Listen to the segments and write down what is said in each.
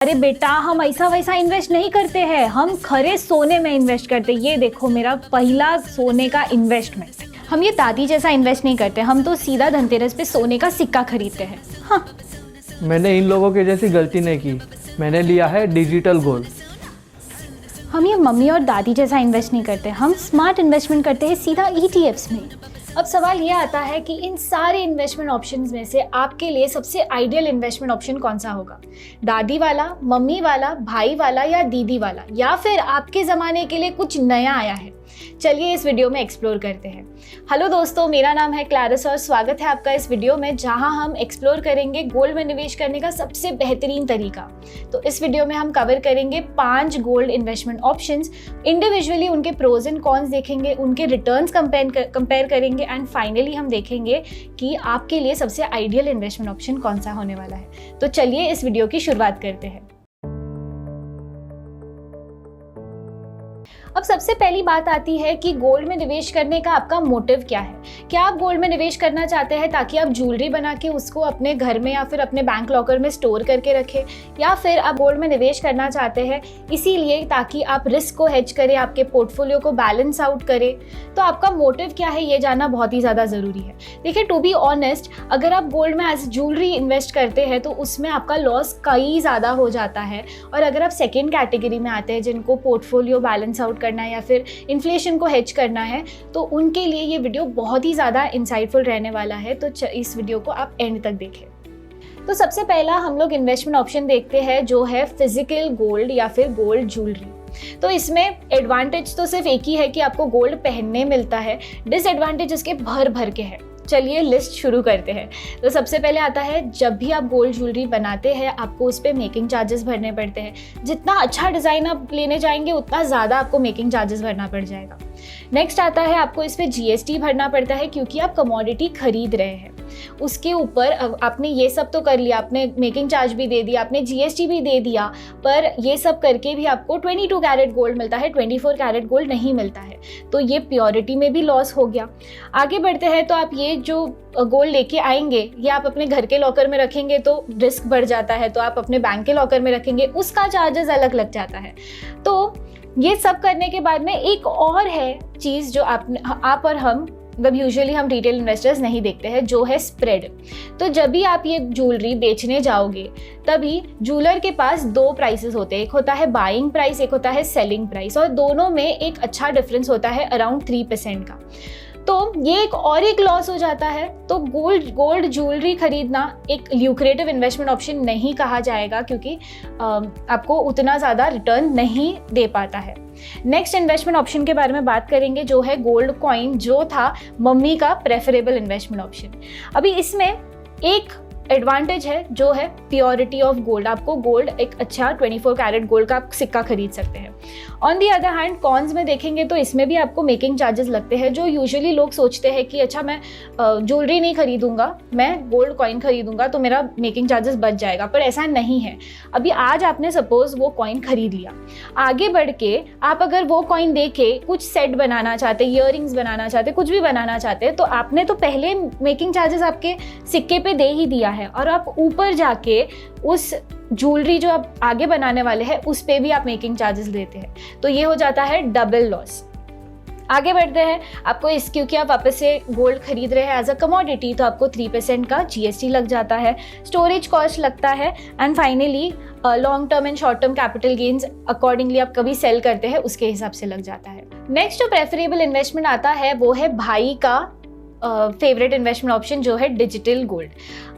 अरे बेटा, हम ऐसा वैसा इन्वेस्ट नहीं करते हैं, हम खरे सोने में इन्वेस्ट करते हैं। ये देखो मेरा पहला सोने का इन्वेस्टमेंट। हम ये दादी जैसा इन्वेस्ट नहीं करते, हम तो सीधा धनतेरस पे सोने का सिक्का खरीदते हैं। हाँ। मैंने इन लोगों के जैसी गलती नहीं की, मैंने लिया है डिजिटल गोल्ड। हम ये मम्मी और दादी जैसा इन्वेस्ट नहीं करते, हम स्मार्ट इन्वेस्टमेंट करते हैं सीधा ETFs में। अब सवाल ये आता है कि इन सारे इन्वेस्टमेंट ऑप्शंस में से आपके लिए सबसे आइडियल इन्वेस्टमेंट ऑप्शन कौन सा होगा? दादी वाला, मम्मी वाला, भाई वाला या दीदी वाला, या फिर आपके ज़माने के लिए कुछ नया आया है? चलिए इस वीडियो में एक्सप्लोर करते हैं। हेलो दोस्तों, मेरा नाम है क्लैरिस और स्वागत है आपका इस वीडियो में, जहां हम एक्सप्लोर करेंगे गोल्ड में निवेश करने का सबसे बेहतरीन तरीका। तो इस वीडियो में हम कवर करेंगे 5 गोल्ड इन्वेस्टमेंट ऑप्शंस। इंडिविजुअली उनके प्रोज एंड कॉन्स देखेंगे, उनके रिटर्न्स कंपेयर करेंगे एंड फाइनली हम देखेंगे कि आपके लिए सबसे आइडियल इन्वेस्टमेंट ऑप्शन कौन सा होने वाला है। तो चलिए इस वीडियो की शुरुआत करते हैं। अब सबसे पहली बात आती है कि गोल्ड में निवेश करने का आपका मोटिव क्या है। क्या आप गोल्ड में निवेश करना चाहते हैं ताकि आप ज्वेलरी बना के उसको अपने घर में या फिर अपने बैंक लॉकर में स्टोर करके रखें, या फिर आप गोल्ड में निवेश करना चाहते हैं इसीलिए ताकि आप रिस्क को हेज करें, आपके पोर्टफोलियो को बैलेंस आउट करें? तो आपका मोटिव क्या है ये जानना बहुत ही ज़्यादा ज़रूरी है। देखिए, टू बी ऑनेस्ट, अगर आप गोल्ड में एज ज्वेलरी इन्वेस्ट करते हैं तो उसमें आपका लॉस कई ज़्यादा हो जाता है। और अगर आप सेकेंड कैटेगरी में आते हैं जिनको पोर्टफोलियो बैलेंस आउट करना है या फिर इन्फ्लेशन को हेज करना है, तो उनके लिए ये वीडियो बहुत ही ज़्यादा इंसाइटफुल रहने वाला है। तो इस वीडियो को आप एंड तक देखें। तो सबसे पहला हम लोग इन्वेस्टमेंट ऑप्शन देखते हैं जो है फिजिकल गोल्ड या फिर गोल्ड ज्वेलरी। तो इसमें एडवांटेज तो सिर्फ एक ही है कि आपको गोल्ड पहनने मिलता है, डिसएडवांटेज इसके भर भर के हैं। चलिए लिस्ट शुरू करते हैं। तो सबसे पहले आता है, जब भी आप गोल्ड ज्वेलरी बनाते हैं आपको उस पर मेकिंग चार्जेस भरने पड़ते हैं। जितना अच्छा डिज़ाइन आप लेने जाएंगे उतना ज़्यादा आपको मेकिंग चार्जेस भरना पड़ जाएगा। नेक्स्ट आता है, आपको इस पर GST भरना पड़ता है क्योंकि आप कमोडिटी खरीद रहे हैं। उसके ऊपर आपने ये सब तो कर लिया, आपने मेकिंग चार्ज भी दे दिया, आपने GST भी दे दिया, पर ये सब करके भी आपको 22 कैरेट गोल्ड मिलता है, 24 कैरेट गोल्ड नहीं मिलता है। तो ये प्योरिटी में भी लॉस हो गया। आगे बढ़ते हैं, तो आप ये जो गोल्ड लेके आएंगे ये आप अपने घर के लॉकर में रखेंगे तो रिस्क बढ़ जाता है, तो आप अपने बैंक के लॉकर में रखेंगे उसका चार्जेस अलग लग जाता है। तो ये सब करने के बाद में एक और है चीज़ जो आप और हम मतलब यूजुअली हम रिटेल इन्वेस्टर्स नहीं देखते हैं, जो है स्प्रेड। तो जब भी आप ये ज्वेलरी बेचने जाओगे तभी ज्वेलर के पास 2 प्राइसेस होते हैं, एक होता है बाइंग प्राइस, एक होता है सेलिंग प्राइस, और दोनों में एक अच्छा डिफरेंस होता है अराउंड 3% का। तो ये एक लॉस हो जाता है। तो गोल्ड ज्वेलरी खरीदना एक ल्यूक्रेटिव इन्वेस्टमेंट ऑप्शन नहीं कहा जाएगा क्योंकि आपको उतना ज़्यादा रिटर्न नहीं दे पाता है। नेक्स्ट इन्वेस्टमेंट ऑप्शन के बारे में बात करेंगे जो है गोल्ड कॉइन, जो था मम्मी का प्रेफरेबल इन्वेस्टमेंट ऑप्शन। अभी इसमें एक एडवांटेज है जो है प्योरिटी ऑफ गोल्ड। आपको गोल्ड एक अच्छा 24 कैरेट गोल्ड का आप सिक्का खरीद सकते हैं। On the other hand cons में देखेंगे तो इसमें भी आपको मेकिंग चार्जेस लगते हैं, जो यूजुअली लोग सोचते हैं कि अच्छा मैं ज्वेलरी नहीं खरीदूंगा, मैं गोल्ड कॉइन खरीदूंगा तो मेरा मेकिंग चार्जेस बच जाएगा, पर ऐसा नहीं है। अभी आज आपने सपोज वो कॉइन खरीद लिया, आगे बढ़ के आप अगर वो कॉइन दे के कुछ सेट बनाना चाहते, ईयररिंग्स बनाना चाहते, कुछ भी बनाना चाहते, तो आपने तो पहले मेकिंग चार्जेस आपके सिक्के पे दे ही दिया है, और आप ऊपर जाके उस ज्वेलरी जो आप आगे बनाने वाले हैं उस पे भी आप मेकिंग चार्जेस देते हैं। तो ये हो जाता है डबल लॉस। आगे बढ़ते हैं, आपको क्योंकि आप वापस से गोल्ड खरीद रहे हैं एज अ कमोडिटी, तो आपको 3% का GST लग जाता है, स्टोरेज कॉस्ट लगता है, and finally long term and short term capital gains accordingly आप कभी सेल करते हैं उसके हिसाब से लग जाता है। नेक्स्ट जो प्रेफरेबल इन्वेस्टमेंट आता है वो है भाई का फेवरेट इन्वेस्टमेंट ऑप्शन जो है डिजिटल गोल्ड।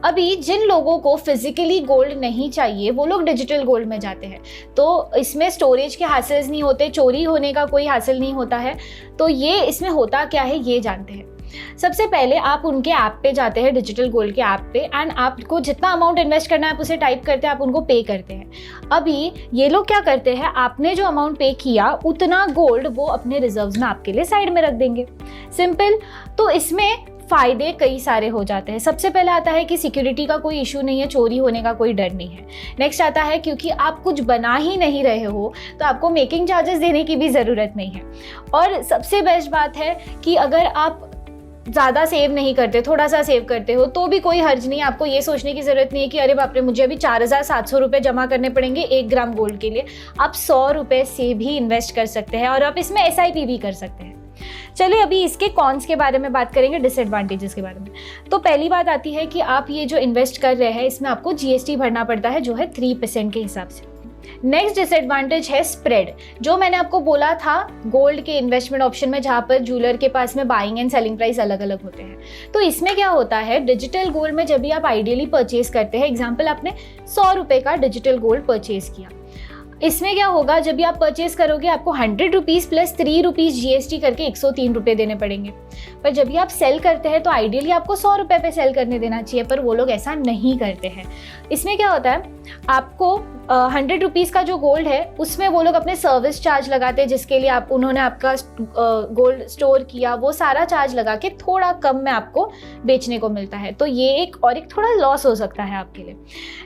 अभी जिन लोगों को फिजिकली गोल्ड नहीं चाहिए वो लोग डिजिटल गोल्ड में जाते हैं, तो इसमें स्टोरेज के हासिल्स नहीं होते, चोरी होने का कोई हासिल नहीं होता है। तो ये इसमें होता क्या है ये जानते हैं। सबसे पहले आप उनके ऐप पे जाते हैं, डिजिटल गोल्ड के ऐप पे, एंड आपको जितना अमाउंट इन्वेस्ट करना है आप उसे टाइप करते हैं, आप उनको पे करते हैं। अभी ये लोग क्या करते हैं, आपने जो अमाउंट पे किया उतना गोल्ड वो अपने रिजर्व्स में आपके लिए साइड में रख देंगे, सिंपल। तो इसमें फ़ायदे कई सारे हो जाते हैं। सबसे पहले आता है कि सिक्योरिटी का कोई इशू नहीं है, चोरी होने का कोई डर नहीं है। नेक्स्ट आता है क्योंकि आप कुछ बना ही नहीं रहे हो तो आपको मेकिंग चार्जेस देने की भी ज़रूरत नहीं है। और सबसे बेस्ट बात है कि अगर आप ज़्यादा सेव नहीं करते, थोड़ा सा सेव करते हो, तो भी कोई हर्ज नहीं है। आपको ये सोचने की ज़रूरत नहीं है कि अरे बाप रे मुझे अभी 4,700 रुपये जमा करने पड़ेंगे 1 ग्राम गोल्ड के लिए। आप 100 रुपये से भी इन्वेस्ट कर सकते हैं और आप इसमें SIP भी कर सकते हैं। चलिए अभी इसके कॉन्स के बारे में बात करेंगे, डिसएडवांटेजेस के बारे में। तो पहली बात आती है कि आप ये जो इन्वेस्ट कर रहे हैं इसमें आपको GST भरना पड़ता है, जो है 3% के हिसाब से। नेक्स्ट डिसएडवांटेज है स्प्रेड। जो मैंने आपको बोला था गोल्ड के इन्वेस्टमेंट ऑप्शन में, जहाँ पर ज्वेलर के पास में बाइंग एंड सेलिंग प्राइस अलग अलग होते हैं, तो इसमें क्या होता है, डिजिटल गोल्ड में जब भी आप आइडियली परचेज करते हैं, एग्जाम्पल आपने 100 रुपये का डिजिटल गोल्ड परचेज किया, इसमें क्या होगा, जब भी आप परचेज करोगे आपको 100 रुपीज़ प्लस 3 रुपीज़ GST करके 103 रुपये देने पड़ेंगे। पर जब भी आप सेल करते हैं तो आइडियली आपको 100 रुपये पे सेल करने देना चाहिए, पर वो लोग ऐसा नहीं करते हैं। इसमें क्या होता है, आपको 100 रुपीज़ का जो गोल्ड है उसमें वो लोग अपने सर्विस चार्ज लगाते हैं, जिसके लिए उन्होंने आपका गोल्ड स्टोर किया, वो सारा चार्ज लगा के थोड़ा कम में आपको बेचने को मिलता है। तो ये एक थोड़ा लॉस हो सकता है आपके लिए।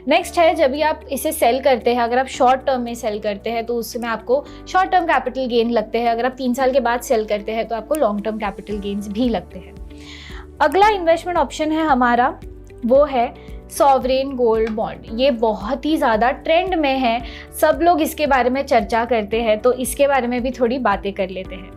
नेक्स्ट है, जब भी आप इसे सेल करते हैं, अगर आप शॉर्ट टर्म में सेल करते हैं तो उसमें आपको शॉर्ट टर्म कैपिटल गेन लगते हैं। अगर आप 3 साल के बाद सेल करते हैं तो आपको लॉन्ग टर्म कैपिटल गेन्स भी लगते हैं। अगला इन्वेस्टमेंट ऑप्शन है हमारा, वो है सॉवरेन गोल्ड बॉन्ड। ये बहुत ही ज़्यादा ट्रेंड में है, सब लोग इसके बारे में चर्चा करते हैं, तो इसके बारे में भी थोड़ी बातें कर लेते हैं।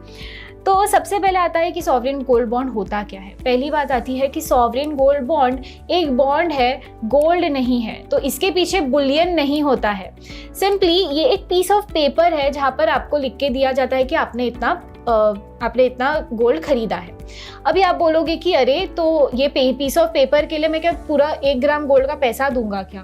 तो सबसे पहले आता है कि सॉवरेन गोल्ड बॉन्ड होता क्या है। पहली बात आती है कि सॉवरेन गोल्ड बॉन्ड एक बॉन्ड है, गोल्ड नहीं है, तो इसके पीछे बुलियन नहीं होता है। सिंपली ये एक पीस ऑफ पेपर है जहाँ पर आपको लिख के दिया जाता है कि आपने इतना गोल्ड खरीदा है। अभी आप बोलोगे कि अरे तो ये पीस ऑफ पेपर के लिए मैं क्या पूरा 1 ग्राम गोल्ड का पैसा दूंगा क्या?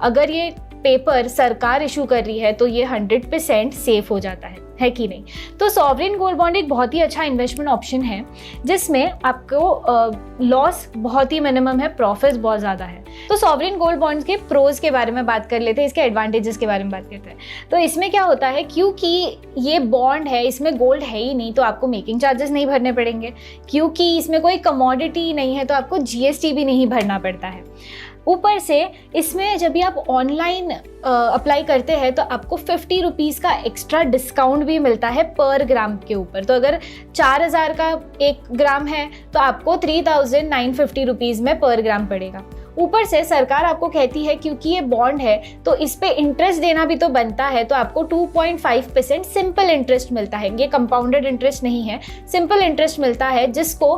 अगर ये पेपर सरकार इशू कर रही है तो ये 100% सेफ हो जाता है कि नहीं? तो सॉवरेन गोल्ड बॉन्ड एक बहुत ही अच्छा इन्वेस्टमेंट ऑप्शन है, जिसमें आपको लॉस बहुत ही मिनिमम है, प्रॉफिट बहुत ज़्यादा है। तो सॉवरेन गोल्ड बॉन्ड्स के प्रोज के बारे में बात कर लेते हैं, इसके एडवांटेजेस के बारे में बात करते हैं। तो इसमें क्या होता है, क्योंकि ये बॉन्ड है, इसमें गोल्ड है ही नहीं, तो आपको मेकिंग चार्जेस नहीं भरने पड़ेंगे। क्योंकि इसमें कोई कमोडिटी नहीं है तो आपको GST भी नहीं भरना पड़ता है। ऊपर से इसमें जब भी आप ऑनलाइन अप्लाई करते हैं तो आपको 50 रुपीज़ का एक्स्ट्रा डिस्काउंट भी मिलता है पर ग्राम के ऊपर। तो अगर 4,000 का 1 ग्राम है तो आपको 3,950 रुपीज़ में पर ग्राम पड़ेगा। ऊपर से सरकार आपको कहती है क्योंकि ये बॉन्ड है तो इस पे इंटरेस्ट देना भी तो बनता है, तो आपको 2.5% सिंपल इंटरेस्ट मिलता है। ये कंपाउंडेड इंटरेस्ट नहीं है, सिंपल इंटरेस्ट मिलता है, जिसको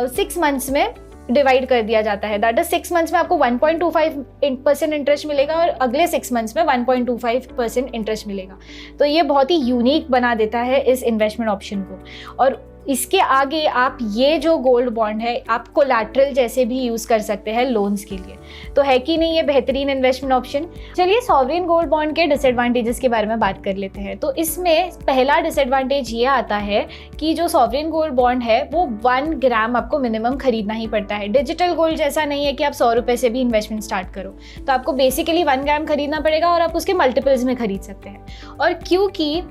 6 मंथ्स में डिवाइड कर दिया जाता है। दैट इज 6 मंथ्स में आपको 1.25% इंटरेस्ट मिलेगा और अगले 6 मंथ्स में 1.25% इंटरेस्ट मिलेगा। तो ये बहुत ही यूनिक बना देता है इस इन्वेस्टमेंट ऑप्शन को। और इसके आगे आप ये जो गोल्ड बॉन्ड है आप कोलैटरल जैसे भी यूज़ कर सकते हैं लोन्स के लिए। तो है कि नहीं ये बेहतरीन इन्वेस्टमेंट ऑप्शन? चलिए सॉवरेन गोल्ड बॉन्ड के डिसएडवांटेजेस के बारे में बात कर लेते हैं। तो इसमें पहला डिसएडवांटेज ये आता है कि जो सॉवरेन गोल्ड बॉन्ड है वो 1 ग्राम आपको मिनिमम खरीदना ही पड़ता है। डिजिटल गोल्ड जैसा नहीं है कि आप 100 रुपये से भी इन्वेस्टमेंट स्टार्ट करो, तो आपको बेसिकली 1 ग्राम खरीदना पड़ेगा और आप उसके मल्टीपल्स में खरीद सकते हैं। और क्योंकि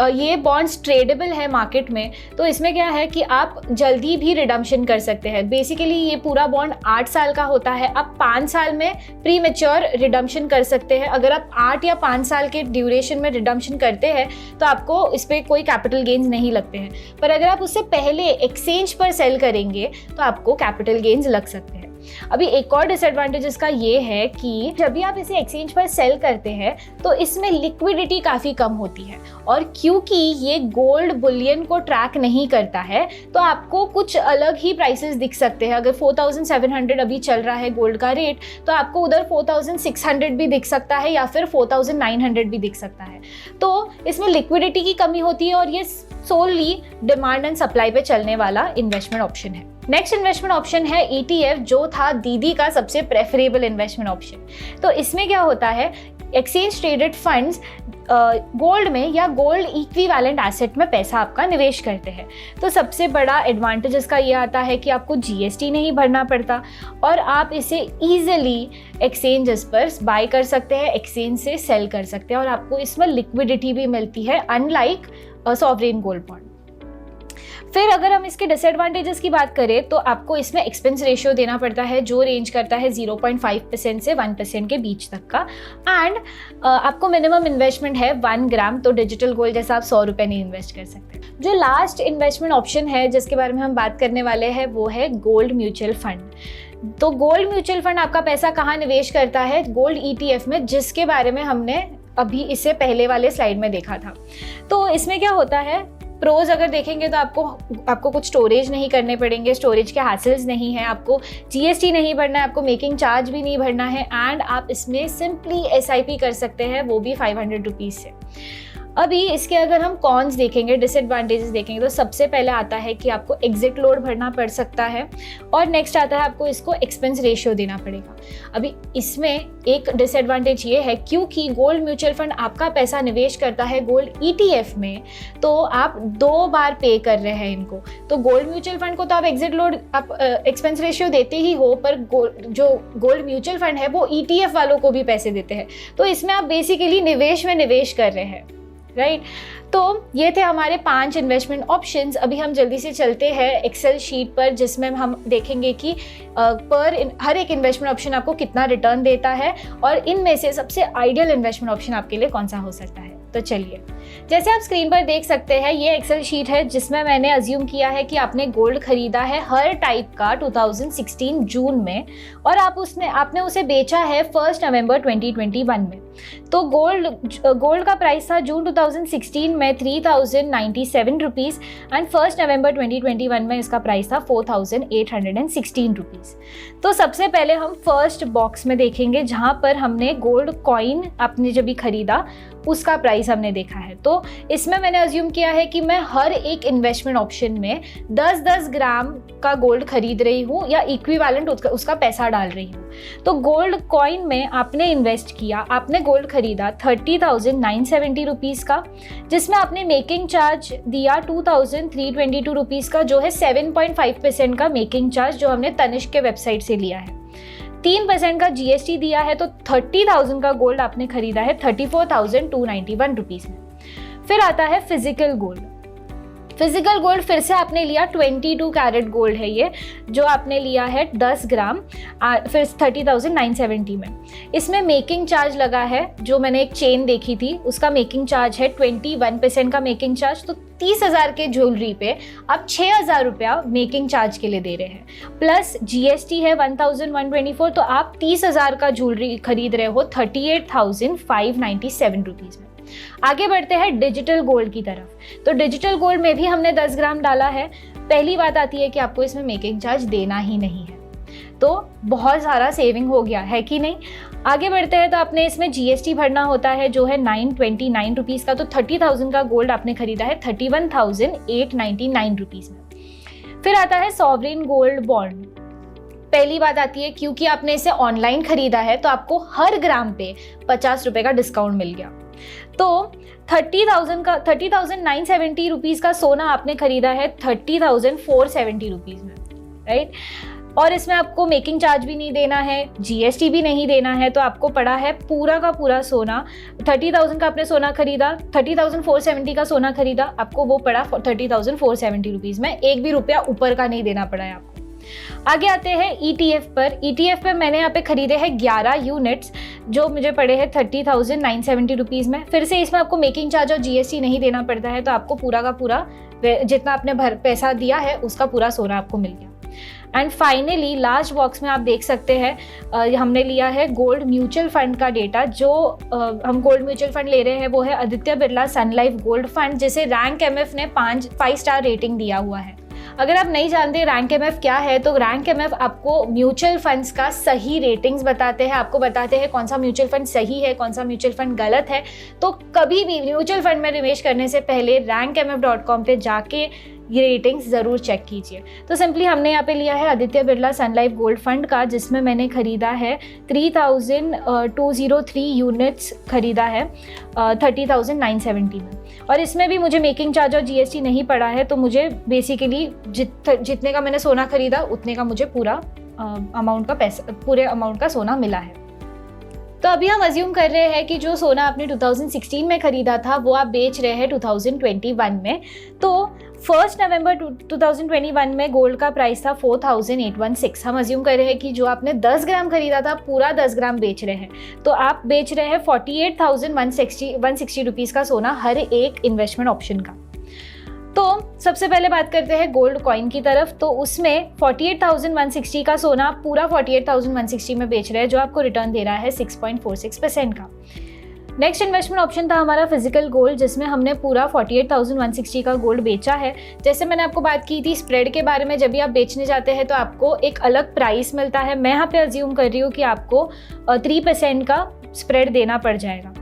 ये बॉन्ड्स ट्रेडेबल है मार्केट में, तो इसमें क्या है कि आप जल्दी भी रिडम्पशन कर सकते हैं। बेसिकली ये पूरा बॉन्ड 8 साल का होता है, आप 5 साल में प्री मैच्योर रिडम्पशन कर सकते हैं। अगर आप 8 या 5 साल के ड्यूरेशन में रिडम्पशन करते हैं तो आपको इस पर कोई कैपिटल गेन्स नहीं लगते हैं। पर अगर आप उससे पहले एक्सचेंज पर सेल करेंगे तो आपको कैपिटल गेन्स लग सकते हैं। अभी एक और डिसएडवांटेज इसका ये है कि जब भी आप इसे एक्सचेंज पर सेल करते हैं तो इसमें लिक्विडिटी काफ़ी कम होती है, और क्योंकि ये गोल्ड बुलियन को ट्रैक नहीं करता है तो आपको कुछ अलग ही प्राइसेस दिख सकते हैं। अगर 4,700 अभी चल रहा है गोल्ड का रेट, तो आपको उधर 4,600 भी दिख सकता है या फिर 4,900 भी दिख सकता है। तो इसमें लिक्विडिटी की कमी होती है और ये सोलली डिमांड एंड सप्लाई पे चलने वाला इन्वेस्टमेंट ऑप्शन है। नेक्स्ट इन्वेस्टमेंट ऑप्शन है ETF, जो था दीदी का सबसे प्रेफरेबल इन्वेस्टमेंट ऑप्शन। तो इसमें क्या होता है, एक्सचेंज ट्रेडेड फंड्स गोल्ड में या गोल्ड इक्विवेलेंट एसेट में पैसा आपका निवेश करते हैं। तो सबसे बड़ा एडवांटेज इसका ये आता है कि आपको GST नहीं भरना पड़ता और आप इसे ईजिली एक्सचेंजेस पर बाय कर सकते हैं, एक्सचेंज से सेल कर सकते हैं और आपको इसमें लिक्विडिटी भी मिलती है, अनलाइक सॉवरेन गोल्ड बॉन्ड। फिर अगर हम इसके डिसएडवांटेजेस की बात करें तो आपको इसमें एक्सपेंस रेशियो देना पड़ता है, जो रेंज करता है 0.5% से 1% के बीच तक का। एंड आपको मिनिमम इन्वेस्टमेंट है 1 ग्राम, तो डिजिटल गोल्ड जैसा आप 100 रुपये नहीं इन्वेस्ट कर सकते। जो लास्ट इन्वेस्टमेंट ऑप्शन है जिसके बारे में हम बात करने वाले हैं वो है गोल्ड म्यूचुअल फंड। तो गोल्ड म्यूचुअल फंड आपका पैसा कहाँ निवेश करता है? गोल्ड ETF में, जिसके बारे में हमने अभी इससे पहले वाले स्लाइड में देखा था। तो इसमें क्या होता है, प्रोज अगर देखेंगे तो आपको कुछ स्टोरेज नहीं करने पड़ेंगे, स्टोरेज के हासिल्स नहीं है, आपको GST नहीं भरना है, आपको मेकिंग चार्ज भी नहीं भरना है, एंड आप इसमें सिंपली SIP कर सकते हैं, वो भी 500 रुपीज़ से। अभी इसके अगर हम कॉन्स देखेंगे, डिसएडवांटेजेस देखेंगे, तो सबसे पहले आता है कि आपको एग्जिट लोड भरना पड़ सकता है, और नेक्स्ट आता है आपको इसको एक्सपेंस रेशियो देना पड़ेगा। अभी इसमें एक डिसएडवांटेज ये है, क्योंकि गोल्ड म्यूचुअल फंड आपका पैसा निवेश करता है गोल्ड ETF में, तो आप 2 बार पे कर रहे हैं इनको। तो गोल्ड म्यूचुअल फंड को तो आप एग्जिट लोड, आप एक्सपेंस रेशियो देते ही हो, पर जो गोल्ड म्यूचुअल फंड है वो ETF वालों को भी पैसे देते हैं। तो इसमें आप बेसिकली निवेश में निवेश कर रहे हैं, राइट। तो ये थे हमारे 5 इन्वेस्टमेंट ऑप्शंस। अभी हम जल्दी से चलते हैं एक्सेल शीट पर, जिसमें हम देखेंगे कि हर एक इन्वेस्टमेंट ऑप्शन आपको कितना रिटर्न देता है, और इनमें से सबसे आइडियल इन्वेस्टमेंट ऑप्शन आपके लिए कौन सा हो सकता है। तो चलिए, जैसे आप स्क्रीन पर देख सकते हैं, ये एक्सेल शीट है जिसमें मैंने अज्यूम किया है कि आपने गोल्ड खरीदा है हर टाइप का 2016 जून में, और आपने उसे बेचा है 1 नवंबर 2021 में। तो गोल्ड का प्राइस था जून 2016 में 3097 रुपीज़, एंड 1 नवंबर 2021 में इसका प्राइस था 4816 रुपीज़। तो सबसे पहले हम फर्स्ट बॉक्स में देखेंगे, जहाँ पर हमने गोल्ड कॉइन आपने जब भी खरीदा उसका प्राइस हमने देखा है। तो इसमें मैंने अज्यूम किया है कि मैं हर एक इन्वेस्टमेंट ऑप्शन में 10-10 ग्राम का गोल्ड खरीद रही हूँ, या इक्विवेलेंट उसका पैसा डाल रही हूँ। तो गोल्ड कॉइन में आपने इन्वेस्ट किया, आपने गोल्ड खरीदा 30,970 रुपीज़ का, जिसमें आपने मेकिंग चार्ज दिया 2,322 रुपीज़ का, जो है 7.5% का मेकिंग चार्ज, जो हमने तनिष्क के वेबसाइट से लिया है। 3% का GST दिया है, तो 30,000 का गोल्ड आपने खरीदा है 34,291 रुपीज़ में। फिर आता है फिजिकल गोल्ड। फिजिकल गोल्ड फिर से आपने लिया 22 कैरेट गोल्ड है ये, जो आपने लिया है 10 ग्राम, फिर 30,970 में। इसमें मेकिंग चार्ज लगा है, जो मैंने एक चेन देखी थी उसका मेकिंग चार्ज है 21% का मेकिंग चार्ज। तो 30,000 के ज्वेलरी पे आप 6,000 रुपया मेकिंग चार्ज के लिए दे रहे हैं, प्लस GST है 1,124, तो आप 30,000 का ज्वेलरी खरीद रहे हो 38,597 रुपीज़ में। आगे बढ़ते हैं डिजिटल गोल्ड की तरफ। तो डिजिटल गोल्ड में भी हमने 10 ग्राम डाला है। पहली बात आती है कि आपको इसमें मेकिंग चार्ज देना ही नहीं है, तो बहुत सारा सेविंग हो गया है कि नहीं। आगे बढ़ते हैं तो आपने इसमें GST भरना होता है, जो है 929 रुपीज़ का। तो 30,000 का गोल्ड आपने खरीदा है 31,899 रुपीज़ में। फिर आता है सॉवरेन गोल्ड बॉन्ड। पहली बात आती है, क्योंकि आपने इसे ऑनलाइन खरीदा है तो आपको हर ग्राम पे 50 रुपये का डिस्काउंट मिल गया। तो 30,970 रुपीज़ का सोना आपने खरीदा है 30,470 रुपीज़ में, राइट। और इसमें आपको मेकिंग चार्ज भी नहीं देना है, GST भी नहीं देना है, तो आपको पड़ा है पूरा का पूरा सोना। 30,000 का आपने सोना खरीदा, 30,470 का सोना खरीदा, आपको वो पड़ा 30,470 रुपीज़ में। एक भी रुपया ऊपर का नहीं देना पड़ा है आपको। आगे आते हैं ETF पर। ETF पे मैंने यहाँ पे खरीदे हैं 11 यूनिट्स, जो मुझे पड़े हैं 30,970 रुपीज़ में। फिर से इसमें आपको मेकिंग चार्ज और GST नहीं देना पड़ता है, तो आपको पूरा का पूरा जितना आपने पैसा दिया है उसका पूरा सोना आपको मिल गया। एंड फाइनली लास्ट बॉक्स में आप देख सकते हैं, हमने लिया है गोल्ड म्यूचुअल फंड का डेटा। जो हम गोल्ड म्यूचुअल फंड ले रहे हैं वो है Aditya Birla sun life gold fund, जिसे रैंक MF ने 5 स्टार रेटिंग दिया हुआ है। अगर आप नहीं जानते रैंक MF क्या है, तो रैंक MF आपको म्यूचुअल फंड्स का सही रेटिंग्स बताते हैं, आपको बताते हैं कौन सा म्यूचुअल फंड सही है, कौन सा म्यूचुअल फंड गलत है। तो कभी भी म्यूचुअल फंड में निवेश करने से पहले rankmf.com पे जाके ये रेटिंग्स ज़रूर चेक कीजिए। तो सिंपली हमने यहाँ पे लिया है Aditya Birla sun life gold fund का, जिसमें मैंने ख़रीदा है 3,203 यूनिट्स खरीदा है 30,970 में। और इसमें भी मुझे मेकिंग चार्ज और GST नहीं पड़ा है, तो मुझे बेसिकली जितने का मैंने सोना खरीदा उतने का मुझे पूरे अमाउंट का सोना मिला है। तो अभी हम अज्यूम कर रहे हैं कि जो सोना आपने 2016 में खरीदा था वो आप बेच रहे हैं 2021 में। तो 1 नवंबर 2021 में गोल्ड का प्राइस था 4,816। हम अज्यूम कर रहे हैं कि जो आपने 10 ग्राम खरीदा था पूरा 10 ग्राम बेच रहे हैं, तो आप बेच रहे हैं 48,160 रुपीज़ का सोना हर एक इन्वेस्टमेंट ऑप्शन का। तो सबसे पहले बात करते हैं गोल्ड कॉइन की तरफ। तो उसमें 48,160 का सोना आप पूरा 48,160 में बेच रहे हैं, जो आपको रिटर्न दे रहा है 6.46% का। नेक्स्ट इन्वेस्टमेंट ऑप्शन था हमारा फिजिकल गोल्ड, जिसमें हमने पूरा 48,160 का गोल्ड बेचा है। जैसे मैंने आपको बात की थी स्प्रेड के बारे में, जब भी आप बेचने जाते हैं तो आपको एक अलग प्राइस मिलता है। मैं यहाँ पे अज्यूम कर रही हूँ कि आपको 3% का स्प्रेड देना पड़ जाएगा।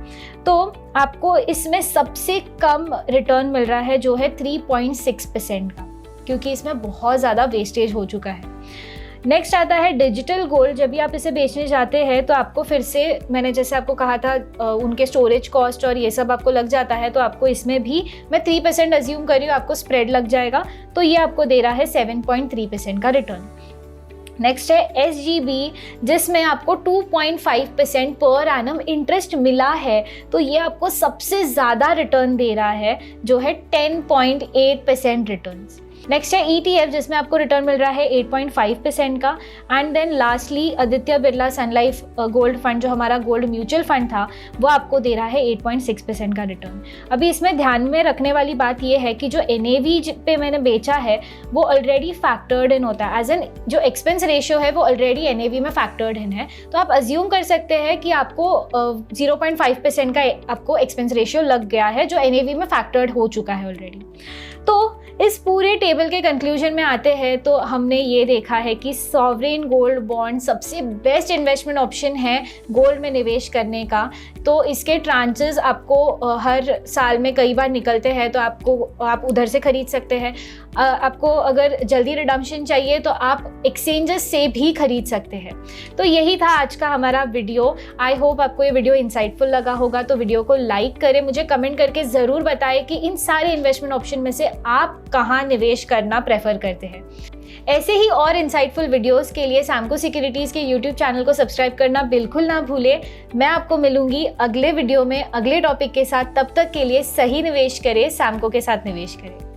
तो आपको इसमें सबसे कम रिटर्न मिल रहा है, जो है 3.6% का, क्योंकि इसमें बहुत ज़्यादा वेस्टेज हो चुका है। नेक्स्ट आता है डिजिटल गोल्ड। जब भी आप इसे बेचने जाते हैं तो आपको फिर से, मैंने जैसे आपको कहा था, उनके स्टोरेज कॉस्ट और ये सब आपको लग जाता है, तो आपको इसमें भी मैं 3% अज्यूम कर रही हूँ, आपको स्प्रेड लग जाएगा। तो ये आपको दे रहा है 7.3% का रिटर्न। नेक्स्ट है SGB, जिसमें आपको 2.5% पर एनम इंटरेस्ट मिला है। तो ये आपको सबसे ज़्यादा रिटर्न दे रहा है, जो है 10.8% रिटर्न। नेक्स्ट है ETF, जिसमें आपको रिटर्न मिल रहा है 8.5% का। And then lastly Aditya Birla sun life gold fund, जो हमारा गोल्ड म्यूचुअल फंड था, वो आपको दे रहा है 8.6% का रिटर्न। अभी इसमें ध्यान में रखने वाली बात ये है कि जो NAV पे मैंने बेचा है वो ऑलरेडी फैक्टर्ड इन होता है, एज एन जो एक्सपेंस रेशियो है वो ऑलरेडी NAV में फैक्टर्ड इन है। तो आप अज्यूम कर सकते हैं कि आपको 0.5% का आपको एक्सपेंस रेशियो लग गया है, जो NAV में फैक्टर्ड हो चुका है ऑलरेडी। तो इस पूरे टेबल के कंक्लूजन में आते हैं तो हमने ये देखा है कि सॉवरेन गोल्ड बॉन्ड सबसे बेस्ट इन्वेस्टमेंट ऑप्शन है गोल्ड में निवेश करने का। तो इसके ट्रांचेस आपको हर साल में कई बार निकलते हैं, तो आप उधर से खरीद सकते हैं। आपको अगर जल्दी रिडम्पशन चाहिए तो आप एक्सचेंजेस से भी खरीद सकते हैं। तो यही था आज का हमारा वीडियो। आई होप आपको ये वीडियो इंसाइटफुल लगा होगा। तो वीडियो को लाइक करें, मुझे कमेंट करके ज़रूर बताएं कि इन सारे इन्वेस्टमेंट ऑप्शन में से आप कहाँ निवेश करना प्रेफर करते हैं। ऐसे ही और इंसाइटफुल वीडियोस के लिए सैमको सिक्योरिटीज़ के यूट्यूब चैनल को सब्सक्राइब करना बिल्कुल ना भूलें। मैं आपको मिलूंगी अगले वीडियो में अगले टॉपिक के साथ। तब तक के लिए सही निवेश करें, सैमको के साथ निवेश करें।